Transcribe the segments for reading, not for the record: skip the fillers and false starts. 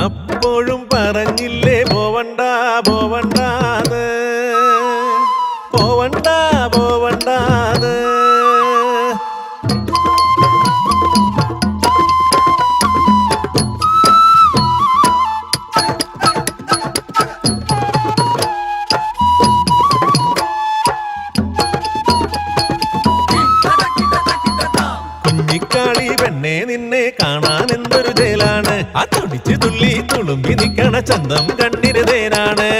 അപ്പോഴും പറഞ്ഞില്ലേ പോവണ്ട പോവണ്ടാന്ന്, പോവണ്ട പോവണ്ടാന്ന്. കുഞ്ഞിക്കാളി പെണ്ണെ നിന്നെ കാണാൻ എന്തൊരു ജയിലാണ്, ആ തുടിച്ച് തുള്ളി തുളുമ്പി നിക്കണ ചന്തം കണ്ണിന് തേനാണ്.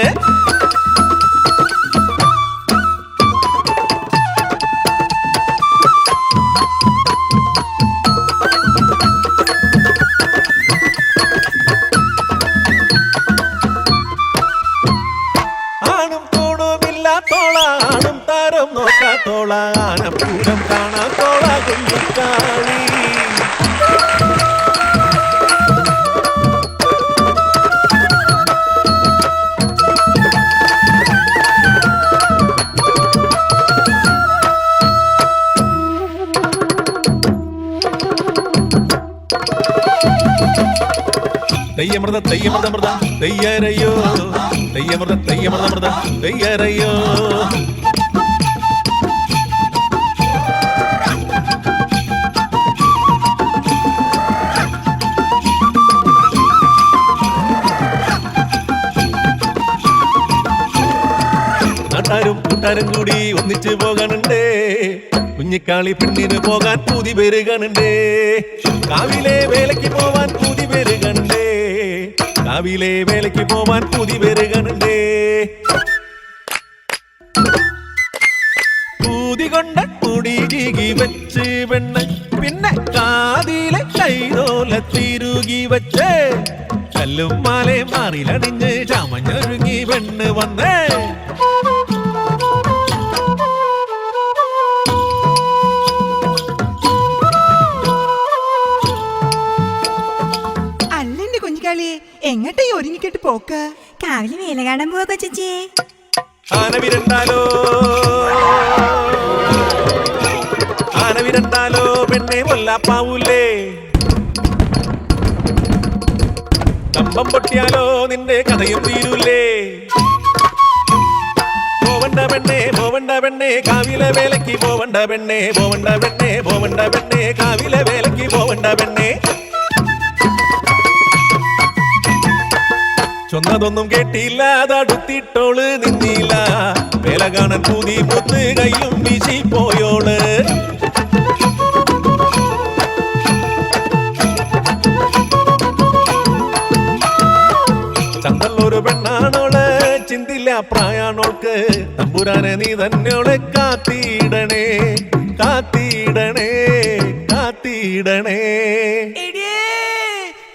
ആണും തൂണുമില്ലാത്തോള, ആണും താരം നോക്കാത്തോള, ആനപ്പൂരം കാണാത്തോള കുഞ്ഞിക്കാളി. തെയ്യമൃത തെയ്യമൃതമൃത തെയ്യരയോ, തെയ്യമൃത തെയ്യമൃതമൃത തെയ്യരയോ. നാട്ടാരും കൂട്ടാരും കൂടി ഒന്നിച്ചു പോകാനുണ്ടേ, കുഞ്ഞിക്കാളി പെണ്ണിന് പോകാൻ പൂതി പെരുകണുണ്ടേ. കാവിലെ വേലയ്ക്ക് പോവാൻ പൂതി പെരുകണുണ്ടേ, കാവിലെ വേലയ്ക്ക് പോവാൻ പൂതി പെരുകണുണ്ടേ. പൂതി കൊണ്ട് മുടി ചീകി വെച്ച് പെണ്ണ്, പിന്നെ കാതിലെ കൈതോല തിരുകി വെച്ച്, കല്ലും മാലയും മാറിലണിഞ്ഞ് ചമഞ്ഞൊരുങ്ങി പെണ്ണ് വന്നേ. എങ്ങട്ടേ ഒരുങ്ങിക്കെട്ട് പോക്ക്? കാവിലെ വേല കാണാൻ പോവാ കൊച്ചേ. ആന വിരണ്ടാലോ, ആന വിരണ്ടാലോ പെണ്ണെ കൊല്ലാപ്പാവൂലേ. കമ്പം പൊട്ടിയാലോ നിന്റെ കഥയും തീരൂലേ. പോവണ്ട പെണ്ണെ പോവണ്ട പെണ്ണെ കാവിലെ വേലയ്ക്ക് പോവണ്ട പെണ്ണെ, പോവണ്ട പെണ്ണെ പോവണ്ട പെണ്ണെ കാവിലെ വേലയ്ക്ക് പോവണ്ട പെണ്ണെ. ചൊന്നതൊന്നും കേട്ടില്ല, തടുത്തിട്ടോള് നിന്നില്ല, വേല കാണാൻ പൂതി പൊത്ത് കയ്യും വീശി പോയോള്. ചന്തല്ലൊരു പെണ്ണാണോള്, ചിന്തില്ല പ്രായാണോൾക്ക്, തമ്പുരാനെ നീ തന്നെയോളെ കാത്തിടണേ കാത്തിടണേ കാത്തിടണേ.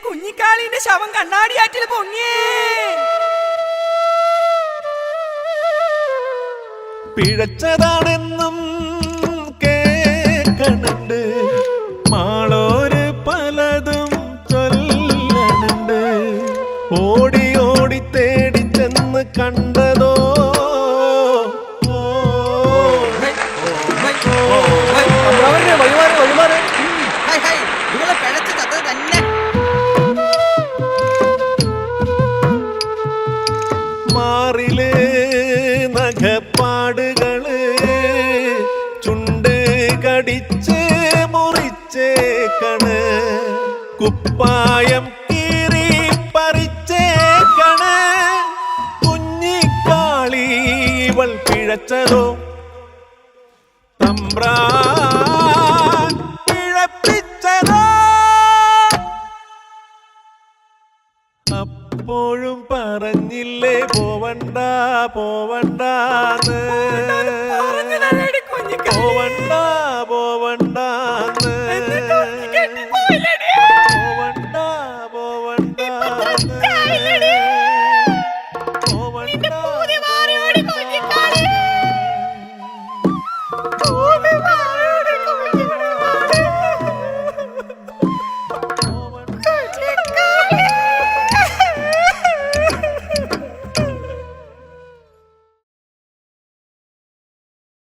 കുഞ്ഞിക്കാളിന്റെ ശവം കണ്ണാടിയാറ്റിൽ പൊങ്ങിയേ. പിഴച്ചതാണെന്നും കേക്കണുണ്ട്, മാളോര് പലതും ചൊല്ലണുണ്ട്. ഓടി ഓടി തേടി ചെന്ന് കണ്ടതോ മാറില് നഖപ്പാടുകള്, ചുണ്ട് കടിച്ച് മുറിച്ചേക്കണ്, കുപ്പായം കീറി പറിച്ചേക്കണ്. കുഞ്ഞിക്കാളി ഇവൾ പിഴച്ചതോ, തമ്പ്രാൻ പിഴപ്പിച്ചതോ. അപ്പോഴും പറഞ്ഞില്ലേ പോവണ്ട പോവണ്ടാന്ന്, പോവണ്ട